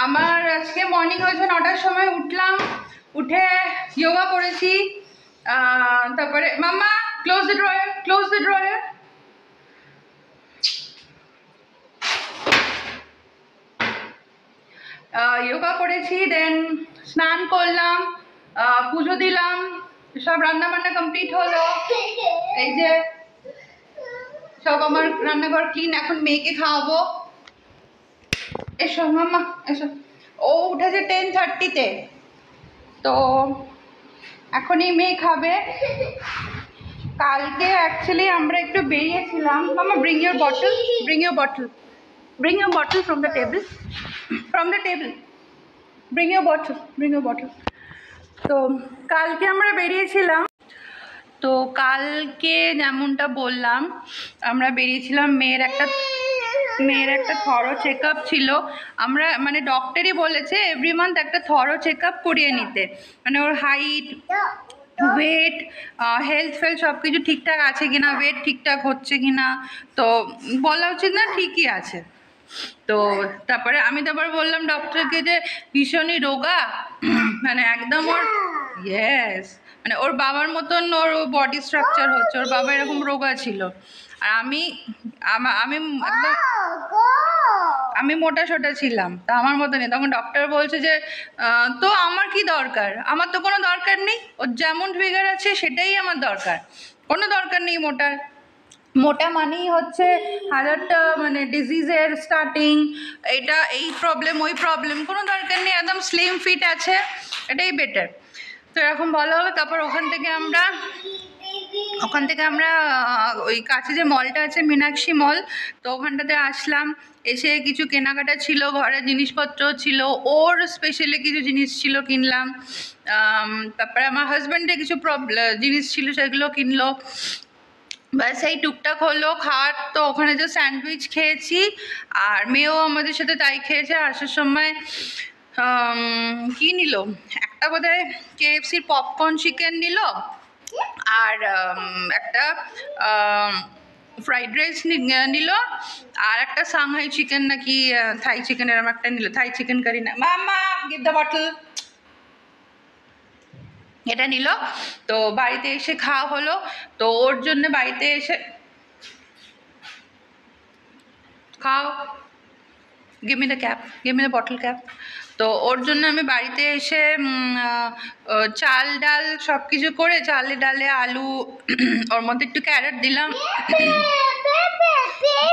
আমার আজকে মর্নিং হয়েছে 9টার সময় উঠলাম, উঠে যোগা করেছি। তারপরে mamma close the drawer, close the drawer. Yoga করেছি, দেন স্নান করলাম, পুজো দিলাম, সব রান্না বান্না কমপ্লিট হলো। এই যে সব আমার রান্নাঘর ক্লিন। এখন মেয়েকে খাওয়াবো। এসো মাম্মা এসো। ও উঠেছে 10:30-তে, তো এখনই মেয়ে খাবে। কালকে অ্যাকচুয়ালি আমরা একটু বেরিয়েছিলাম। Mamma bring your bottle, bring your bottle, bring your bottle from the table, from the table, bring your bottle, bring your bottle. তো কালকে আমরা বেরিয়েছিলাম। তো কালকে যেমনটা বললাম, আমরা বেরিয়েছিলাম। মেয়ের একটা থরো চেক আপ ছিল। আমরা মানে ডক্টরই বলেছে এভরি মান্থ একটা থরো চেক আপ করিয়ে নিতে, মানে ওর হাইট, ওয়েট, হেলথ ফেলথ সব কিছু ঠিকঠাক আছে কিনা, ওয়েট ঠিকঠাক হচ্ছে কিনা। তো বলা উচিত না ঠিকই আছে। তো তারপরে আমি বললাম ডক্টরকে যে ভীষণই রোগা, মানে একদম ওর ইয়েস মানে ওর বাবার মতন ওর বডি স্ট্রাকচার হচ্ছে। ওর বাবা এরকম রোগা ছিল, আর আমি একদম আমি মোটা সোটা ছিলাম, তা আমার মতনই। তখন ডক্টর বলছে যে তো আমার কি দরকার, আমার তো কোনো দরকার নেই, ওর যেমন ফিগার আছে সেটাই আমার দরকার, কোনো দরকার নেই মোটার। মোটা মানেই হচ্ছে হাজারটা মানে ডিজিজের স্টার্টিং, এটা এই প্রবলেম ওই প্রবলেম, কোনো দরকার নেই, একদম স্লিম ফিট আছে, এটাই বেটার। তো এরকম বলা হলো। তারপর ওখান থেকে আমরা ওই কাছে যে মলটা আছে মীনাক্ষী মল, তো ওখানটাতে আসলাম। এসে কিছু কেনাকাটা ছিল, ঘরের জিনিসপত্র ছিল, ওর স্পেশালি কিছু জিনিস ছিল কিনলাম। তারপরে আমার হাজব্যান্ডের কিছু জিনিস ছিল, সেগুলো কিনলো। ব্যাস এই টুকটাক হলো খাওয়ার। তো ওখানে যে স্যান্ডউইচ খেয়েছি, আর মেয়েও আমাদের সাথে তাই খেয়েছে। আসার সময় কি নিল, একটা বোধহয় KFCর পপকর্ন চিকেন নিল, আর একটা ফ্রাইড রাইস নিল, আর একটা সাংহাই চিকেন নাকি থাই চিকেন এরকম একটা নিল, থাই চিকেন কারি না। মাম্মা গিভ দ্য বটল, এটা নিল। তো বাড়িতে এসে খাওয়া হলো। তো ওর জন্য বাড়িতে এসে খাও, give me the cap, give me the bottle cap. তো ওর জন্য আমি বাড়িতে এসে চাল ডাল সব কিছু করে, চালে ডালে আলু, ওর মধ্যে একটু ক্যারট দিলাম,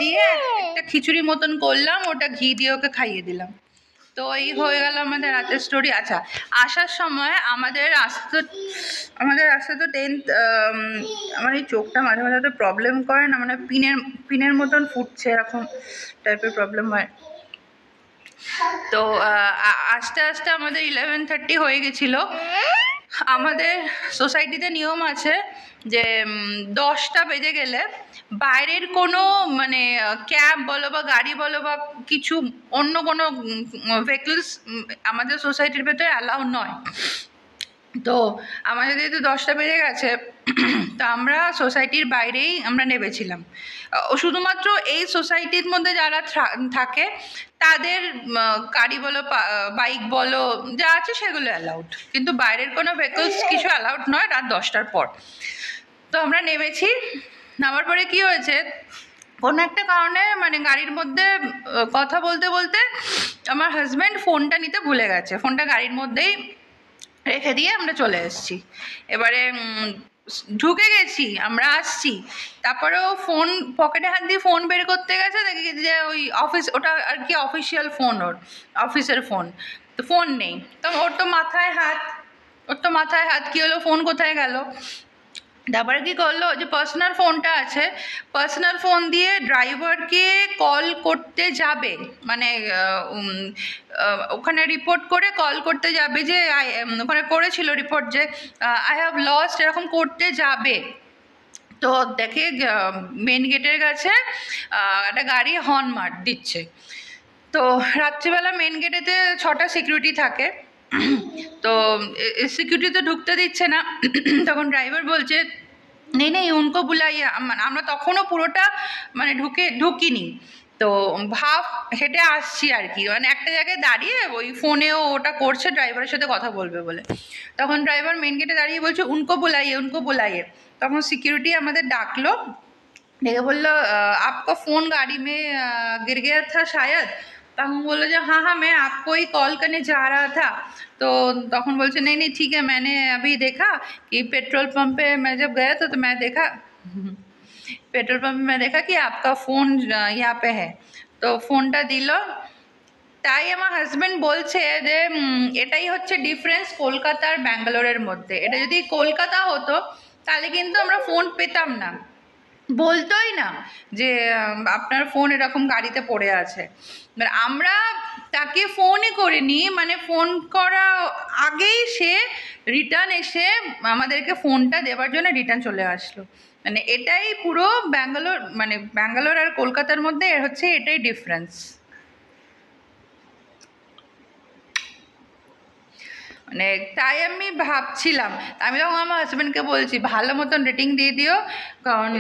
দিয়ে একটা খিচুড়ি মতন করলাম, ওটা ঘি দিয়ে ওকে খাইয়ে দিলাম। তো এই হয়ে গেল আমাদের রাতের স্টোরি। আচ্ছা, আসার সময় আমাদের আসতে তো 10th, আমার এই চোখটা মাঝে মাঝে তো প্রবলেম করে না, মানে পিনের মতন ফুটছে, এরকম টাইপের প্রবলেম হয়। তো আস্তে আস্তে আমাদের 11:30 হয়ে গেছিলো। আমাদের সোসাইটিতে নিয়ম আছে যে 10টা বেজে গেলে বাইরের কোনো মানে ক্যাব বলো বা গাড়ি বলো বা কিছু অন্য কোনো ভেহিকলস আমাদের সোসাইটির ভেতরে অ্যালাউ নয়। তো আমাদের যেহেতু 10টা বেজে গেছে, তো আমরা সোসাইটির বাইরেই আমরা নেমেছিলাম। শুধুমাত্র এই সোসাইটির মধ্যে যারা থাকে তাদের গাড়ি বলো বাইক বলো যা আছে সেগুলো অ্যালাউড, কিন্তু বাইরের কোনো ভেহিকলস কিছু অ্যালাউড নয় রাত 10টার পর। তো আমরা নেমেছি। নামার পরে কি হয়েছে, কোনো একটা কারণে মানে গাড়ির মধ্যে কথা বলতে বলতে আমার হাজব্যান্ড ফোনটা নিতে ভুলে গেছে, ফোনটা গাড়ির মধ্যেই রেখে দিয়ে আমরা চলে এসেছি। এবারে ঢুকে গেছি, আমরা আসছি, তারপরেও ফোন পকেটে হাত দিয়ে ফোন বের করতে গেছে, দেখি যে ওই অফিস, ওটা আর কি অফিসিয়াল ফোন, ওর অফিসের ফোন, তো ফোন নেই। তো ওর তো মাথায় হাত, কী হলো, ফোন কোথায় গেল। তারপরে কী করলো, যে পার্সোনাল ফোনটা আছে, পার্সোনাল ফোন দিয়ে ড্রাইভারকে কল করতে যাবে, মানে ওখানে রিপোর্ট করে কল করতে যাবে, যে ওখানে করেছিল রিপোর্ট যে আই হ্যাভ লস্ট, এরকম করতে যাবে। তো দেখে মেন গেটের কাছে একটা গাড়ি হর্ন দিচ্ছে। তো রাত্রিবেলা মেন গেটেতে 6টা সিকিউরিটি থাকে, তো সিকিউরিটি তো ঢুকতে দিচ্ছে না। তখন ড্রাইভার বলছে নেই উনকো বুলাইয়া। আমরা তখনও পুরোটা মানে ঢুকিনি, তো ভাব হেঁটে আসছি আর কি, মানে একটা জায়গায় দাঁড়িয়ে ওই ফোনেও ওটা করছে ড্রাইভারের সাথে কথা বলবে বলে। তখন ড্রাইভার মেন গেটে দাঁড়িয়ে বলছে উনকো বুলাইয়ে। তখন সিকিউরিটি আমাদের ডাকলো, ডেকে বললো आपका फ़ोन गाड़ी में गिर गया था शायद। तब हम बोले जो हाँ हाँ मैं आपको ही कॉल करने जा रहा था। तो तখন বলছে नहीं नहीं ठीक है, मैंने अभी देखा कि पेट्रोल पंप पे मैं जब गया था तो मैं देखा पेट्रोल पंप में मैं देखा कि आपका फ़ोन यहाँ पे है। তো ফোনটা দিল। তাই আমার হাজব্যান্ড বলছে যে এটাই হচ্ছে ডিফারেন্স কলকাতা আর ব্যাঙ্গালোরের মধ্যে। এটা যদি কলকাতা হতো তাহলে কিন্তু আমরা ফোন পেতাম না, বলতোই না যে আপনার ফোন এরকম গাড়িতে পড়ে আছে। এবার আমরা তাকে ফোনই করিনি, মানে ফোন করা আগেই সে রিটার্ন এসে আমাদেরকে ফোনটা দেওয়ার জন্য রিটার্ন চলে আসলো। মানে এটাই পুরো ব্যাঙ্গালোর, মানে ব্যাঙ্গালোর আর কলকাতার মধ্যে হচ্ছে এটাই ডিফারেন্স। মানে তাই আমি ভাবছিলাম, আমি তখন আমার হাজব্যান্ডকে বলছি ভালো মতন রেটিং দিয়ে দিও, কারণ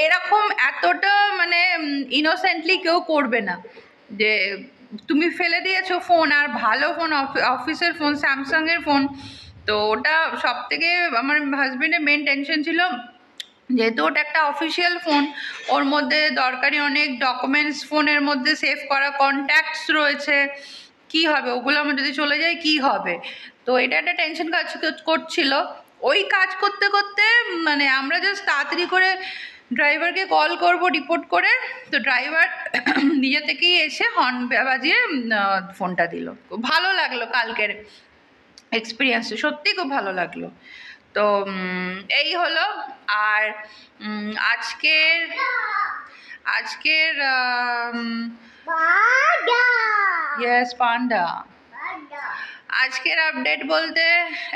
এরকম এতটা মানে ইনোসেন্টলি কেউ করবে না যে তুমি ফেলে দিয়েছো ফোন, আর ভালো ফোন, অফিসের ফোন, স্যামসাংয়ের ফোন। তো ওটা সব থেকে আমার হাজব্যান্ডের মেন টেনশন ছিল, যেহেতু ওটা একটা অফিসিয়াল ফোন, ওর মধ্যে দরকারি অনেক ডকুমেন্টস ফোনের মধ্যে সেভ করা, কন্ট্যাক্টস রয়েছে, কি হবে ওগুলো আমার যদি চলে যায় কি হবে। তো এটা একটা টেনশন কাজ করছিল। ওই কাজ করতে করতে মানে আমরা জাস্ট তাড়াতাড়ি করে ড্রাইভারকে কল করব রিপোর্ট করে, তো ড্রাইভার নিজে থেকেই এসে হর্ন বাজিয়ে ফোনটা দিল। খুব ভালো লাগলো কালকের এক্সপিরিয়েন্সটা, সত্যিই খুব ভালো লাগলো। তো এই হলো। আর আজকের আজকের ইয়েস পান্ডা, আজকের আপডেট বলতে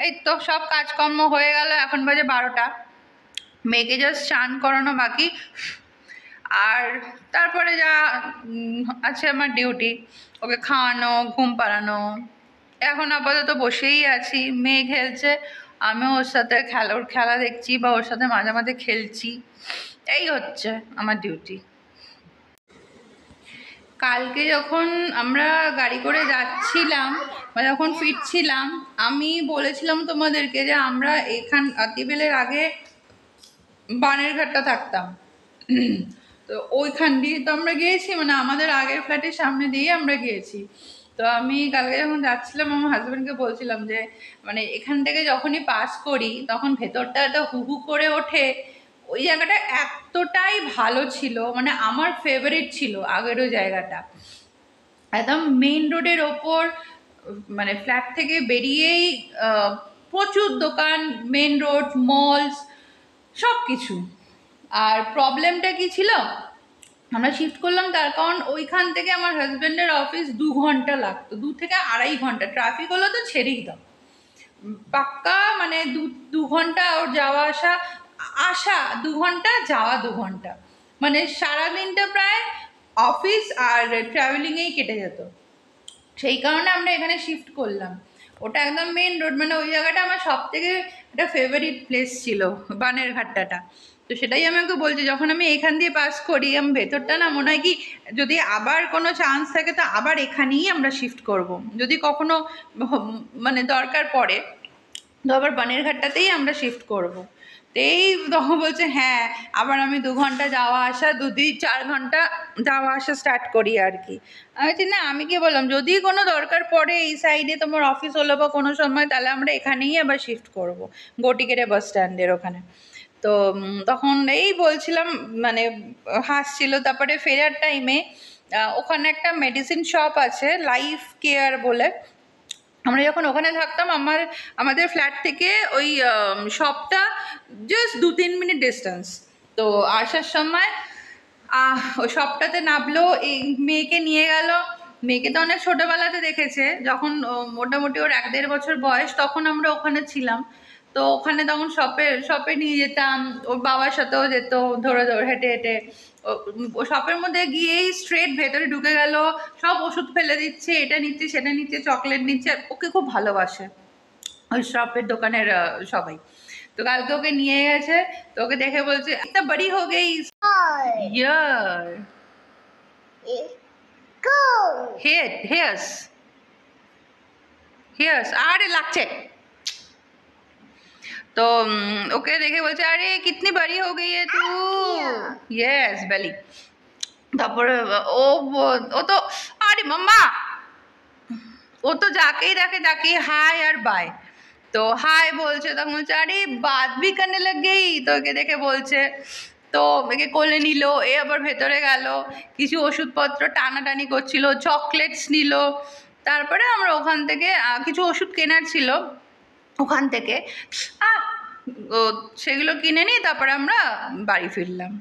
এই তো সব কাজকর্ম হয়ে গেল, এখন বাজে 12টা। মেয়েকে জাস্ট চান করানো বাকি, আর তারপরে যা আছে আমার ডিউটি, ওকে খাওয়ানো, ঘুম পাড়ানো। এখন আপাতত বসেই আছি, মেয়ে খেলছে, আমিও ওর সাথে ওর খেলা দেখছি বা ওর সাথে মাঝে মাঝে খেলছি। এই হচ্ছে আমার ডিউটি। কালকে যখন আমরা গাড়ি করে যাচ্ছিলাম বা যখন ফিরছিলাম, আমি বলেছিলাম তোমাদেরকে যে আমরা আতিবেলের আগে বানেরঘাটটা থাকতাম, তো ওইখান দিয়ে তো আমরা গিয়েছি, মানে আমাদের আগের ফ্ল্যাটের সামনে দিয়ে আমরা গিয়েছি। তো আমি কালকে যখন যাচ্ছিলাম আমার হাজব্যান্ডকে বলছিলাম যে মানে এখান থেকে যখনই পাস করি তখন ভেতরটা এত হু হু করে ওঠে। ওই জায়গাটা এতটাই ভালো ছিল, মানে আমার ফেভারিট ছিল আগের ওই জায়গাটা। একদম মেইন রোডের ওপর, মানে ফ্ল্যাট থেকে বেরিয়েই প্রচুর দোকান, মেন রোড, মলস, সব কিছু। আর প্রবলেমটা কি ছিল, আমরা শিফট করলাম তার কারণ ওইখান থেকে আমার হাজব্যান্ডের অফিস 2 ঘন্টা লাগতো, 2 থেকে 2.5 ঘন্টা, ট্রাফিক হলো তো ছেড়েই দাও, পাক্কা মানে 2 ঘন্টা ওর যাওয়া আসা, আসা 2 ঘন্টা, যাওয়া 2 ঘন্টা, মানে সারাদিনটা প্রায় অফিস আর ট্রাভেলিংয়েই কেটে যেত। সেই কারণে আমরা এখানে শিফট করলাম। ওটা একদম মেন রোড, মানে ওই জায়গাটা আমার সব থেকে একটা ফেভারিট প্লেস ছিল, বানেরঘাটটা। তো সেটাই আমি ওকে বলছি, যখন আমি এখান দিয়ে পাস করি আমি ভেতরটা না মনে হয় কি যদি আবার কোনো চান্স থাকে তো আবার এখানেই আমরা শিফট করব, যদি কখনো মানে দরকার পড়ে তো আবার বানেরঘাটটাতেই আমরা শিফট করব। তো এই তখন বলছে হ্যাঁ, আবার আমি 2 ঘন্টা যাওয়া আসা, 4 ঘন্টা যাওয়া আসা স্টার্ট করি আর কি। আমি বলছি না, আমি কি বললাম যদি কোনো দরকার পড়ে এই সাইডে তোমার অফিস হলো বা কোনো সময়, তাহলে আমরা এখানেই আবার শিফট করব, গটিকেরে বাস স্ট্যান্ডের ওখানে। তো তখন এই বলছিলাম, মানে হাসছিল। তারপরে ফেরার টাইমে ওখানে একটা মেডিসিন শপ আছে লাইফ কেয়ার বলে, আমরা যখন ওখানে থাকতাম আমাদের ফ্ল্যাট থেকে ওই শপটা জাস্ট 2-3 মিনিট ডিস্টেন্স। তো আসার সময় ওই শপটাতে নামলো, এই মেয়েকে নিয়ে গেল। মেয়েকে তো অনেক ছোটোবেলাতে দেখেছে, যখন মোটামুটি ওর 1-1.5 বছর বয়স তখন আমরা ওখানে ছিলাম। তো ওখানে তখন শপে নিয়ে যেতাম, ওর বাবার সাথেও যেত, ধরে হেঁটে হেঁটে ও শপের মধ্যে গিয়েই স্ট্রেট ভেতরে ঢুকে গেল, সব ওষুধ ফেলে দিচ্ছে, এটা নিচ্ছে সেটা নিচ্ছে, চকলেট নিচ্ছে। ওকে খুব ভালোবাসে ওই শপের দোকানের সবাই। তো কালকে ওকে নিয়ে গেছে, তো ওকে দেখে বলছে একটা বড়ি হো গই ইয়ার, हेयर्स अरे লাগছে तो ओके देखे बोलছে अरे कितनी बड़ी हो गई है तू यस बेली তারপরে ও তো আরে মাম্মা ও তো যাকেই দেখে তাকেই হাই আর বাই তো হাই বলছে তখন বলছে আরে বাত भी करने लग गई তো ওকে দেখে বলছে তো একে কোলে নিল এ আবার ভেতরে গেল কিছু ওষুধপত্র টানাটানি করছিল চকলেটস নিল তারপরে আমরা ওখান থেকে কিছু ওষুধ কেনার ছিল ওখান থেকে সেগুলো কিনে নিই তারপরে আমরা বাড়ি ফিরলাম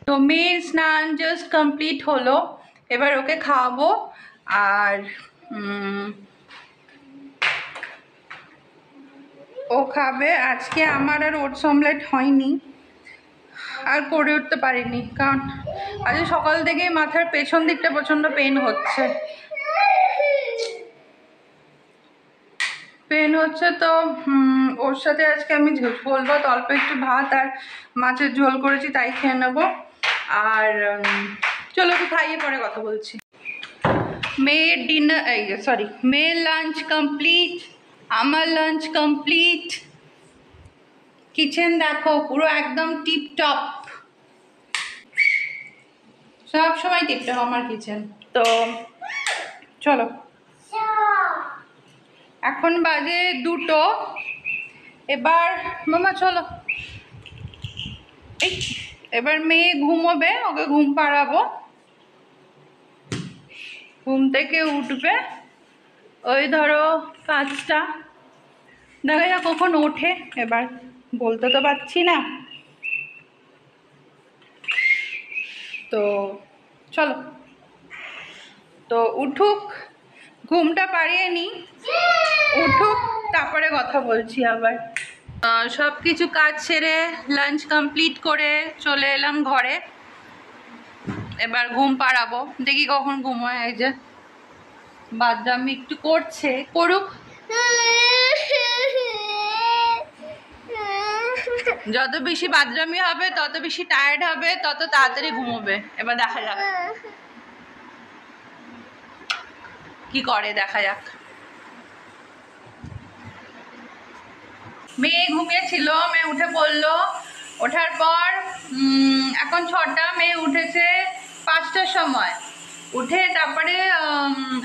তো মেয়ের স্নান জাস্ট কমপ্লিট হলো এবার ওকে খাওয়াবো আর ও খাবে আজকে আমার আর ওটস অমলেট হয়নি আর করে উঠতে পারিনি কারণ আজ সকাল থেকেই মাথার পেছন দিকটা প্রচণ্ড পেন হচ্ছে তো ওর সাথে আজকে আমি ঝোল ভাত অল্প একটু ভাত আর মাছের ঝোল করেছি তাই খেয়ে নেবো আর চলো একটু খাইয়ে পরে কথা বলছি মেয়ের ডিনার সরি মেয়ের লাঞ্চ কমপ্লিট আমার লাঞ্চ কমপ্লিট কিচেন দেখো পুরো একদম টিপটপ সব সময় টিপটপ আমার কিচেন তো চলো এখন বাজে 2টো এবার মামা চলো এবার মেয়ে ঘুমোবে ওকে ঘুম পাড়াবো ঘুম থেকে উঠবে ওই ধরো 5টা দেখা যাক কখন ওঠে এবার বলতে তো পারছি না তো চলো তো উঠুক ঘুমটা পাড়িয়ে নি উঠুক তারপরে কথা বলছি আবার সব কিছু কাজ সেরে লাঞ্চ কমপ্লিট করে চলে এলাম ঘরে এবার ঘুম পাড়াবো দেখি কখন ঘুম হয় এই যে বাদরামি একটু করছে করুক যত বেশি বাদরামি হবে তত বেশি টায়ার্ড হবে তত তাড়াতাড়ি ঘুমোবে এবার দেখা যাক কি করে দেখা যাক মেয়ে ঘুমিয়েছিল মেয়ে উঠে পড়লো ওঠার পর এখন 6টা মেয়ে উঠেছে 5টার সময় উঠে তারপরে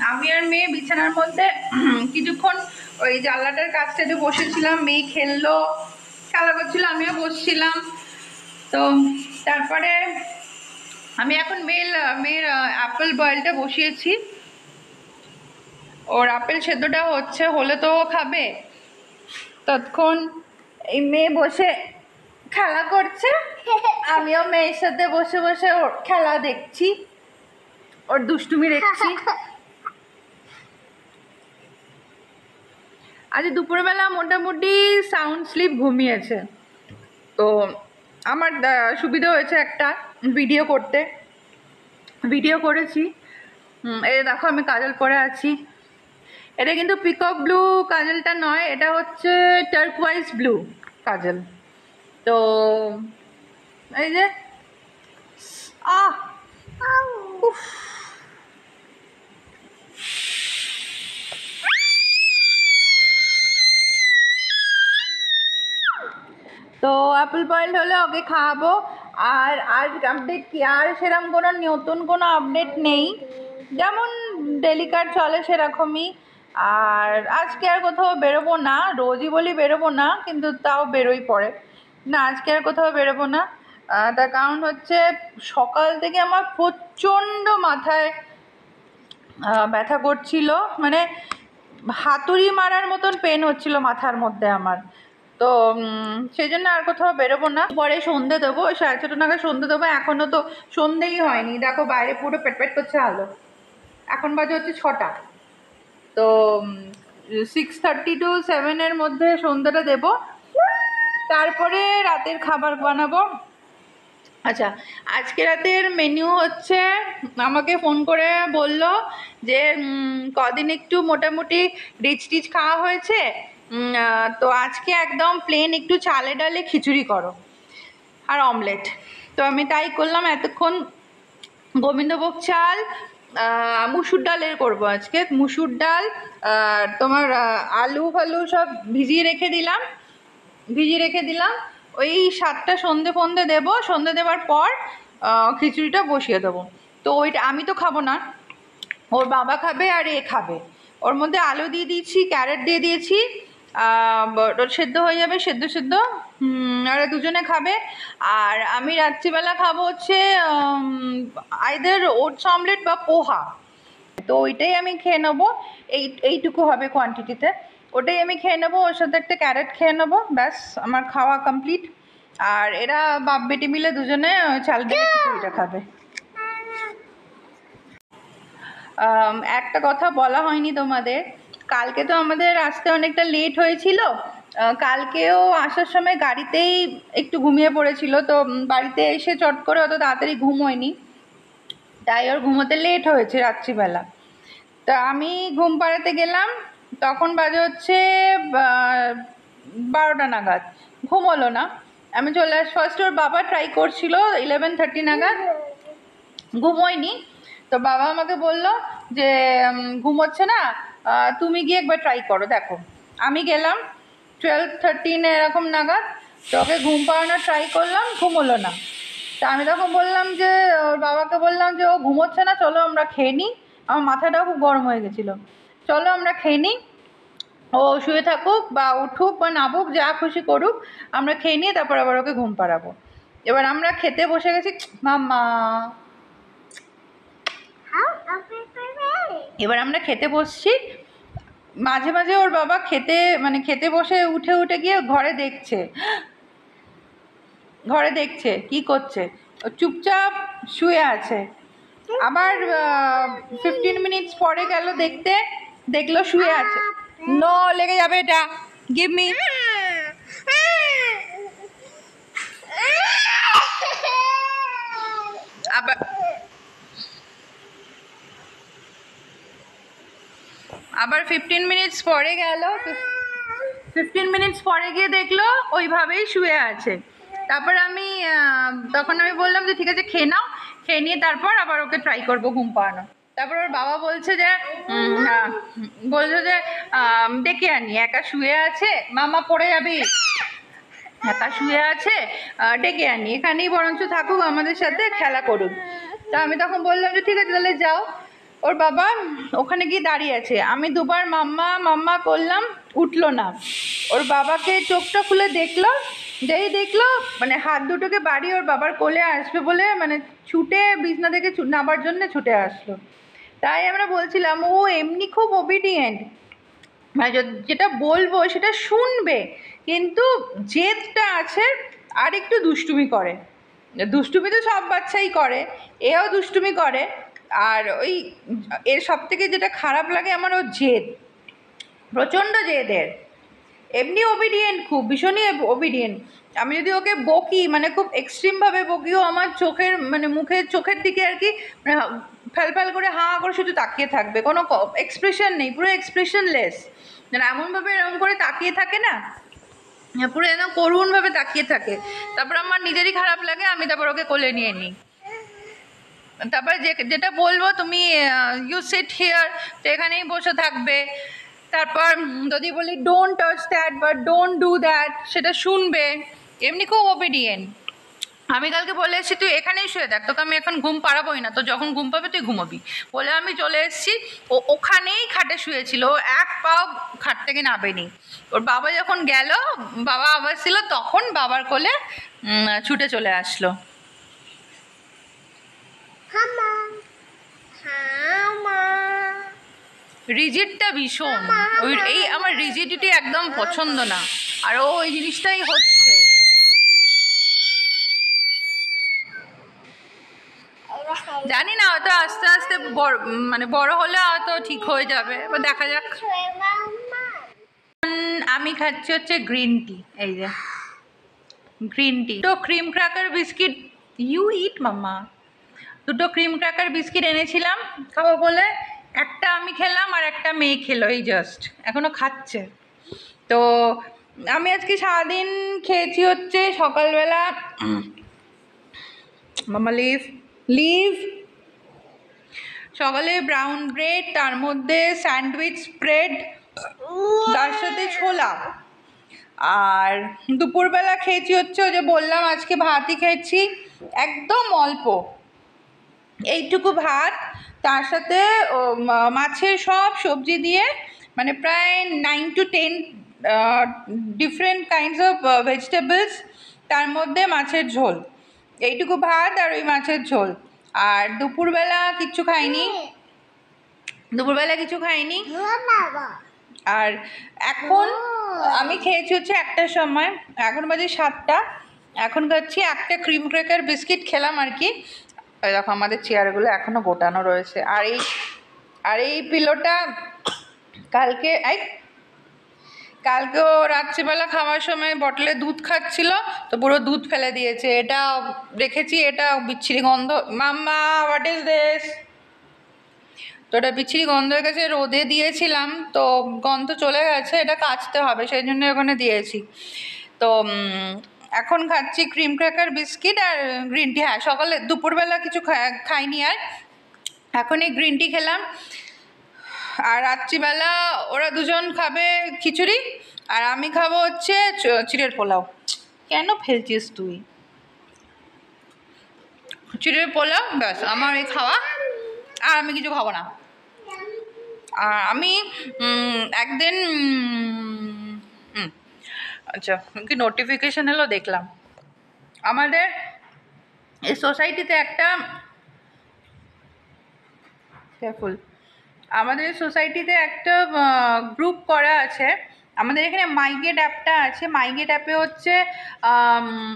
আমি আর মেয়ে বিছানার মধ্যে কিছুক্ষণ ওই জানলাটার কাছটাতে বসেছিলাম মেয়ে খেললো খেলা করছিল আমিও বসছিলাম তো তারপরে আমি এখন মেয়ের অ্যাপেল বয়েলটা বসিয়েছি ওর আপেল সেদ্ধটা হলে তো ও খাবে ততক্ষণ এই মেয়ে বসে খেলা করছে আমিও মেয়ের সাথে বসে বসে ওর খেলা দেখছি ওর দুষ্টুমি দেখছি আজ দুপুরবেলা মোটামুটি সাউন্ড স্লিপ ঘুমিয়েছে তো আমার সুবিধা হয়েছে একটা ভিডিও করেছি এই দেখো আমি কাজল পরে আছি এটা কিন্তু পিকক ব্লু কাজলটা নয় এটা হচ্ছে টার্কোয়াইজ ব্লু কাজল তো এই যে তো অ্যাপেল বয়েল হলে ওকে খাওয়াবো আর আপডেট কি আর সেরকম কোনো নতুন কোনো আপডেট নেই যেমন ডেলিকার চলে সেরকমই আর আজকে আর কোথাও বেরোবো না রোজই বলি বেরোবো না কিন্তু তাও বেরোই পড়ে না আজকে আর কোথাও বেরোবো না তার কারণ হচ্ছে সকাল থেকে আমার প্রচণ্ড মাথায় ব্যথা করছিল মানে হাতুড়ি মারার মতন পেন হচ্ছিল মাথার মধ্যে আমার তো সেই জন্য আর কোথাও বেরোবো না পরে সন্ধে দেবো 6:30 নাগাদ সন্ধে দেবো এখনও তো সন্ধেই হয়নি দেখো বাইরে পুরো পেট করছে আলো এখন বাজে হচ্ছে 6টা তো 6:30 to 7 মধ্যে সন্ধ্যাটা দেব তারপরে রাতের খাবার বানাবো আচ্ছা আজকে রাতের মেনু হচ্ছে আমাকে ফোন করে বলল যে কদিন একটু মোটামুটি রিচ খাওয়া হয়েছে তো আজকে একদম প্লেন একটু চালে ডালে খিচুড়ি করো আর অমলেট তো আমি তাই করলাম এতক্ষণ গোবিন্দভোগ চাল, মুসুর ডালের করব আজকে, মুসুর ডাল, তোমার আলু ফালু সব ভিজিয়ে রেখে দিলাম। ওই 7টা সন্ধে ফন্ধে দেবো, সন্ধে দেওয়ার পর খিচুড়িটা বসিয়ে দেবো। তো ওইটা আমি তো খাবো না, ওর বাবা খাবে আর এ খাবে। ওর মধ্যে আলু দিয়ে দিয়েছি, ক্যারেট দিয়ে দিয়েছি, সেদ্ধ হয়ে যাবে, সেদ্ধ আর দুজনে খাবে। আর আমি রাত্রিবেলা খাবো হচ্ছে আইদার ওটস অমলেট বা পোহা। তো ওইটাই আমি খেয়ে নেবো, এইটুকু হবে কোয়ান্টিটিতে, ওটাই আমি খেয়ে নেবো। ওর সাথে একটা ক্যারেট খেয়ে নেবো, ব্যাস আমার খাওয়া কমপ্লিট। আর এরা বাপ বেটি মিলে দুজনে চাল দিয়ে খিচুড়িটা খাবে। একটা কথা বলা হয়নি তোমাদের, কালকে তো আমাদের আসতে অনেকটা লেট হয়েছিল। কালকেও আসার সময় গাড়িতেই একটু ঘুমিয়ে পড়েছিল, তো বাড়িতে এসে চট করে অত তাড়াতাড়ি ঘুম হয়নি, তাই ওর ঘুমোতে লেট হয়েছে রাত্রিবেলা। তা আমি ঘুম পাড়াতে গেলাম, তখন বাজে হচ্ছে 12টা নাগাদ, ঘুম হলো না। আমি চলে ফার্স্ট ওর বাবা ট্রাই করছিল 11:30 নাগাদ, ঘুমোয়নি। তো বাবা আমাকে বললো যে ঘুমোচ্ছে না, তুমি গিয়ে একবার ট্রাই করো দেখো। আমি গেলাম 12:13 এরকম নাগাদ, তো ওকে ঘুম পাড়ানোর ট্রাই করলাম, ঘুমোলো না। তা আমি তখন বললাম যে ওর বাবাকে বললাম যে ও ঘুমোচ্ছে না, চলো আমরা খেয়ে নিই। আমার মাথাটাও খুব গরম হয়ে গেছিলো, চলো আমরা খেয়ে নিই, ও শুয়ে থাকুক বা উঠুক বা নাবুক, যা খুশি করুক, আমরা খেয়ে নিয়ে তারপর আবার ওকে ঘুম পাড়াবো। এবার আমরা খেতে বসে গেছি, মাম্মা। এবার আমরা খেতে বসছি, মাঝে মাঝে ওর বাবা খেতে বসে উঠে গিয়ে ঘরে দেখছে কি করছে, ও চুপচাপ শুয়ে আছে। আবার 15 মিনিটস পরে গেল দেখতে, দেখলো শুয়ে আছে। নো, লেগে যাবে এটা, গিভ মি। আবার 15 মিনিটস পরে গেল, 15 মিনিটস পরে গিয়ে দেখলো ওইভাবেই শুয়ে আছে। তারপর তখন আমি বললাম যে ঠিক আছে খেয়ে নাও, খেয়ে নিয়ে তারপর আবার ওকে ট্রাই করবো ঘুম পাড়ানো। তারপর ওর বাবা বলছে যে ডেকে আনি, একা শুয়ে আছে, মামা পড়ে যাবি, একা শুয়ে আছে, ডেকে আনি, এখানেই বরঞ্চ থাকুক, আমাদের সাথে খেলা করুক। তা আমি তখন বললাম যে ঠিক আছে তাহলে যাও। ওর বাবা ওখানে গিয়ে দাঁড়িয়ে আছে, আমি দুবার মাম্মা মাম্মা করলাম, উঠলো না। ওর বাবাকে চোখটা খুলে দেখলো, দেখলো মানে হাত দুটোকে বাড়িয়ে ওর বাবার কোলে আসবে বলে মানে ছুটে বিছনা থেকে নামার জন্য ছুটে আসলো। তাই আমরা বলছিলাম ও এমনি খুব ওবিডিয়েন্ট, মানে যেটা বলবো সেটা শুনবে, কিন্তু জেদটা আছে, আর একটু দুষ্টুমি করে। দুষ্টুমি তো সব বাচ্চাই করে, এও দুষ্টুমি করে। আর এর সব থেকে যেটা খারাপ লাগে আমার, ও জেদ, প্রচণ্ড জেদের। এমনি ওবিডিয়েন্ট, খুব ভীষণই ওবিডিয়েন্ট। আমি যদি ওকে বকি, মানে খুব এক্সট্রিমভাবে বকিও, আমার চোখের দিকে আর কি ফ্যাল করে হাঁ করে শুধু তাকিয়ে থাকবে, কোনো এক্সপ্রেশন নেই, পুরো এক্সপ্রেশনলেস, মানে এমনভাবে এরকম করে তাকিয়ে থাকে না, পুরো একদম করুণভাবে তাকিয়ে থাকে। তারপর আমার নিজেরই খারাপ লাগে, আমি তারপর ওকে কোলে নিয়ে নিই। তারপর যেটা বলবো তুমি ইউ সিট হিয়ার, তো এখানেই বসে থাকবে। তারপর যদি বলি ডোন্ট টাচ দ্যাট বা ডোন্ট ডু দ্যাট, সেটা শুনবে। এমনি খুব ওবিডিয়েন্ট। আমি কালকে বলে এসেছি তুই এখানেই শুয়ে দেখ, তোকে আমি এখন ঘুম পাড়াবোই না, তো যখন ঘুম পাবে তুই ঘুমোবি বলে আমি চলে এসেছি। ও ওখানেই খাটে শুয়েছিল, ও এক পাও খাট থেকে নামেনি। ওর বাবা যখন গেল, বাবা আবার ছিল, তখন বাবার কোলে ছুটে চলে আসলো। রিজিডটা ভীষণ, আমার রিজিডিটি একদম পছন্দ না, আর ওই জিনিসটাই হচ্ছে। জানি না, হয়তো আস্তে আস্তে বড় হলে হয়তো ঠিক হয়ে যাবে, এবার দেখা যাক। আমি খাচ্ছি হচ্ছে গ্রিন টি, এই যে গ্রিন টি। তো ক্রিম ক্র্যাকার বিস্কিট, ইউ ইট মাম্মা, দুটো ক্রিম ক্র্যাকার বিস্কিট এনেছিলাম খাবো বলে, একটা আমি খেলাম আর একটা মেয়ে খেলো, এই জাস্ট এখনো খাচ্ছে। তো আমি আজকে সারাদিন খেয়েছি হচ্ছে সকালবেলা, মামা লিভ সকালে ব্রাউন ব্রেড, তার মধ্যে স্যান্ডউইচ স্প্রেড, তার সাথে ছোলা। আর দুপুরবেলা খেয়েছি হচ্ছে ওই যে বললাম আজকে ভাতই খেয়েছি, একদম অল্প, এইটুকু ভাত, তার সাথে মাছের সব সবজি দিয়ে, মানে প্রায় 9 to 10 different kinds of vegetables, তার মধ্যে মাছের ঝোল, এইটুকু ভাত আর ওই মাছের ঝোল। আর দুপুরবেলা কিছু খাইনি, আর এখন আমি খেয়েছি হচ্ছে 1টার সময়, এখন বাজে 7টা, এখন খাচ্ছি একটা ক্রিম ক্র্যাকার বিস্কিট খেলাম আর কি। দেখো আমাদের চেয়ারগুলো এখনো গোটানো রয়েছে। আর এই পিলোটা কালকেও রাত্রিবেলা খাওয়ার সময় বটলে দুধ খাচ্ছিল, তো পুরো দুধ ফেলে দিয়েছে। এটা রেখেছি, এটা বিচ্ছিরি গন্ধ, মাম্মা হোয়াট ইজ দিস, তো এটা বিচ্ছিরি গন্ধ হয়ে গেছে, রোদে দিয়েছিলাম তো গন্ধ চলে গেছে, এটা কাচতে হবে, সেই জন্য ওখানে দিয়েছি। তো এখন খাচ্ছি ক্রিম ক্র্যাকার বিস্কিট আর গ্রিন টি। হ্যাঁ, সকালে দুপুরবেলা কিছু খাইনি, আর এখন এই গ্রিন টি খেলাম। আর রাত্রিবেলা ওরা দুজন খাবে খিচুড়ি, আর আমি খাবো হচ্ছে চিড়ের পোলাও। কেন ফেলছিস তুই? চিড়ের পোলাও, ব্যাস আমার এই খাওয়া, আর আমি কিছু খাবো না। আর আমি একদিন আচ্ছা, কি নোটিফিকেশন এলো দেখলাম, আমাদের এই সোসাইটিতে একটা গ্রুপ করা আছে। আমাদের এখানে মাইগেট অ্যাপটা আছে, মাইগেট অ্যাপে হচ্ছে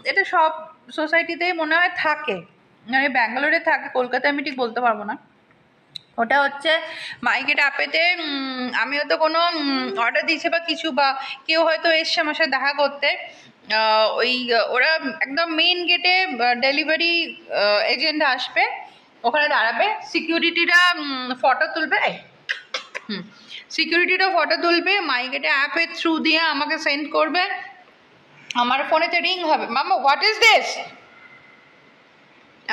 এটা সব সোসাইটিতেই মনে হয় থাকে, মানে ব্যাঙ্গালোরে থাকে, কলকাতায় আমি ঠিক বলতে পারবো না। ওটা হচ্ছে মাইগেট অ্যাপেতে আমি হয়তো কোনো অর্ডার দিয়েছে বা কিছু, বা কেউ হয়তো এসছে আমার সাথে দেখা করতে, ওরা একদম মেইন গেটে ডেলিভারি এজেন্ট আসবে, ওখানে দাঁড়াবে, সিকিউরিটিরা ফটো তুলবে, মাইগেটে অ্যাপের থ্রু দিয়ে আমাকে সেন্ড করবে, আমার ফোনেতে রিং হবে, মামা হোয়াট ইজ দিস,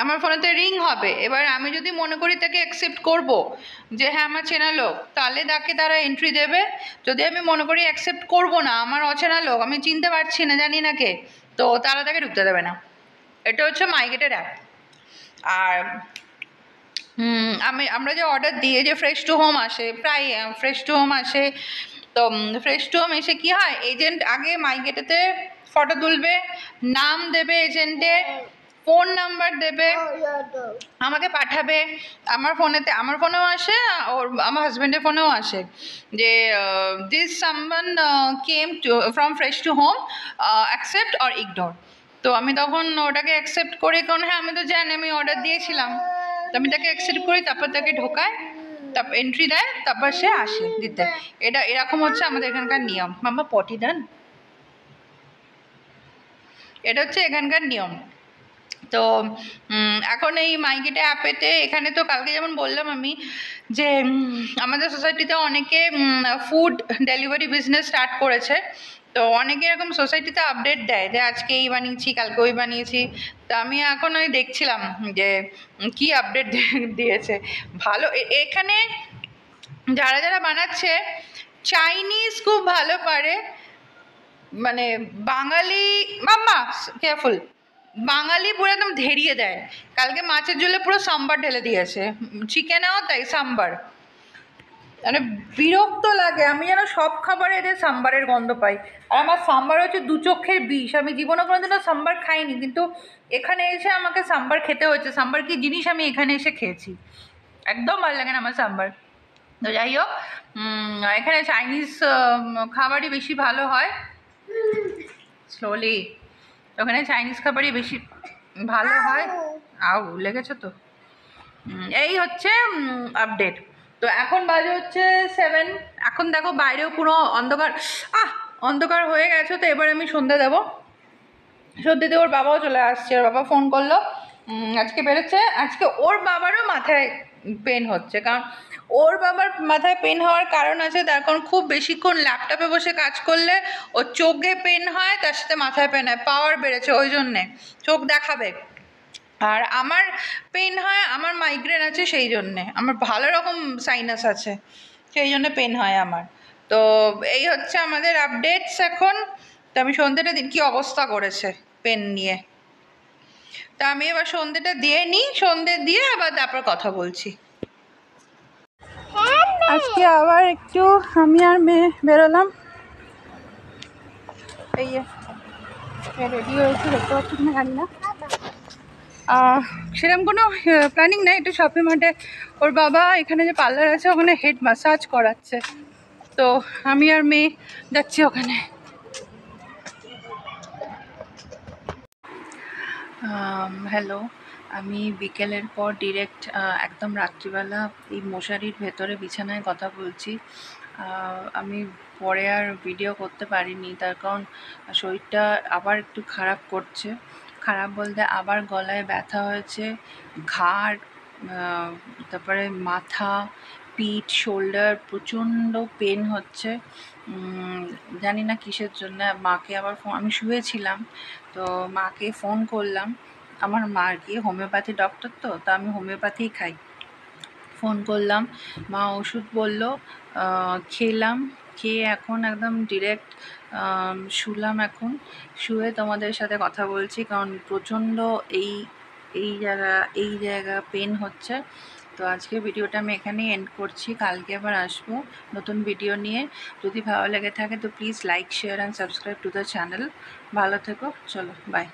আমার ফোনেতে রিং হবে। এবার আমি যদি মনে করি তাকে অ্যাকসেপ্ট করব যে হ্যাঁ আমার চেনা লোক, তাহলে তাকে তারা এন্ট্রি দেবে। যদি আমি মনে করি অ্যাকসেপ্ট করব না, আমার অচেনা লোক, আমি চিনতে পারছি না, জানি না কে, তো তারা তাকে ঢুকতে দেবে না। এটা হচ্ছে মাইগেটের অ্যাপ। আর আমরা যে অর্ডার দিয়ে যে ফ্রেশ টু হোম আসে, প্রায় ফ্রেশ টু হোম আসে, তো ফ্রেশ টু হোম এসে কী হয়, এজেন্ট আগে মাইগেটেতে ফটো তুলবে, নাম দেবে এজেন্টের, ফোন নাম্বার দেবে, আমাকে পাঠাবে, আমার ফোনেও আসে, আমার হাজব্যান্ডের ফোনেও আসে যে this someone came from fresh to home, accept or ignore. তো আমি তখন ওটাকে অ্যাকসেপ্ট করি, কারণ হ্যাঁ আমি তো জানি আমি অর্ডার দিয়েছিলাম, তো আমি তাকে অ্যাকসেপ্ট করি, তারপর তাকে ঢোকায়, তারপর এন্ট্রি দেয়, তারপর সে আসে দিতে। এরকম হচ্ছে আমাদের এখানকার নিয়ম। মাম্মা পটি দেন, এটা হচ্ছে এখানকার নিয়ম। তো এখন এই মাইগেটে অ্যাপেতে, এখানে তো কালকে যেমন বললাম আমি যে আমাদের সোসাইটিতে অনেকে ফুড ডেলিভারি বিজনেস স্টার্ট করেছে, তো অনেকে এরকম সোসাইটিতে আপডেট দেয় যে আজকে এই বানিয়েছি, কালকে ওই বানিয়েছি। তো আমি এখন ওই দেখছিলাম যে কি আপডেট দিয়েছে। ভালো, এখানে যারা যারা বানাচ্ছে চাইনিজ খুব ভালো পারে, মানে বাঙালি, মাম্মা কেয়ারফুল, বাঙালি পুরো একদম ধেরিয়ে দেয়। কালকে মাছের ঝোলে পুরো সাম্বার ঢেলে দিয়েছে, চিকেনেও তাই সাম্বার, মানে বিরক্ত লাগে। আমি যেন সব খাবারে এদের সাম্বারের গন্ধ পাই, আর আমার সাম্বার হচ্ছে দু চোখের বিষ। আমি জীবনে কোনোদিনও সাম্বার খাইনি, কিন্তু এখানে এসে আমাকে সাম্বার খেতে হয়েছে। সাম্বার কি জিনিস আমি এখানে এসে খেয়েছি, একদম ভালো লাগে না আমার সাম্বার। তো যাই হোক, এখানে চাইনিজ খাবারই বেশি ভালো হয়, স্লোলি, ওখানে চাইনিজ খাবারই বেশি ভালো হয়। লেগেছে তো। এই হচ্ছে আপডেট। তো এখন বাজে হচ্ছে 7, এখন দেখো বাইরেও পুরো অন্ধকার হয়ে গেছে। তো এবার আমি সন্ধ্যা দেবো, সন্ধ্যেতে ওর বাবাও চলে আসছে, ওর বাবা ফোন করলো, আজকে বেরোচ্ছে। আজকে ওর বাবারও মাথায় পেন হচ্ছে, কারণ ওর বাবার মাথায় পেন হওয়ার কারণ আছে, তার কারণ খুব বেশিক্ষণ ল্যাপটপে বসে কাজ করলে ওর চোখে পেন হয়, তার সাথে মাথায় পেন হয়, পাওয়ার বেড়েছে, ওই জন্যে চোখ দেখাবে। আর আমার পেন হয়, আমার মাইগ্রেন আছে, সেই জন্যে আমার ভালো রকম সাইনাস আছে, সেই জন্য পেন হয় আমার। তো এই হচ্ছে আমাদের আপডেটস এখন। তো আমি সন্ধ্যেটা দিন কী অবস্থা করেছে পেন নিয়ে। তা আমি এবার সন্ধ্যেটা দিয়ে নিই, সন্ধ্যে দিয়ে আবার তারপর কথা বলছি। আজকে আবার একটু আমি আর মেয়ে বেরোলাম, এই রেডি হয়েছে, দেখতে পাচ্ছি কিনা জানি না। সেরকম কোনো প্ল্যানিং নেই, একটু শপিং মার্টে ওর বাবা এখানে যে পার্লার আছে ওখানে হেড ম্যাসাজ করাচ্ছে, তো আমি আর মেয়ে যাচ্ছি ওখানে। হ্যালো, আমি বিকেলের পর ডিরেক্ট একদম রাত্রিবেলা এই মশারির ভেতরে বিছানায় কথা বলছি। আমি পরে আর ভিডিও করতে পারিনি, তার কারণ শরীরটা আবার একটু খারাপ করছে। খারাপ বলতে আবার গলায় ব্যথা হয়েছে, ঘাড়, তারপরে মাথা, পিঠ, শোল্ডার প্রচণ্ড পেন হচ্ছে। জানি না কিসের জন্য। মাকে আবার আমি শুয়েছিলাম, তো মাকে ফোন করলাম। আমার মার কি হোমিওপ্যাথি ডক্টর, তো আমি হোমিওপ্যাথিই খাই। ফোন করলাম, মা ওষুধ বলল, খেলাম, খেয়ে এখন একদম ডিরেক্ট শুলাম। এখন শুয়ে তোমাদের সাথে কথা বলছি, কারণ প্রচণ্ড এই জায়গা পেন হচ্ছে। তো আজকে ভিডিওটা আমি এখানেই এন্ড করছি, কালকে আবার আসবো নতুন ভিডিও নিয়ে। যদি ভালো লেগে থাকে তো please like, share and subscribe to the channel. ভালো থেকো, চলো বাই।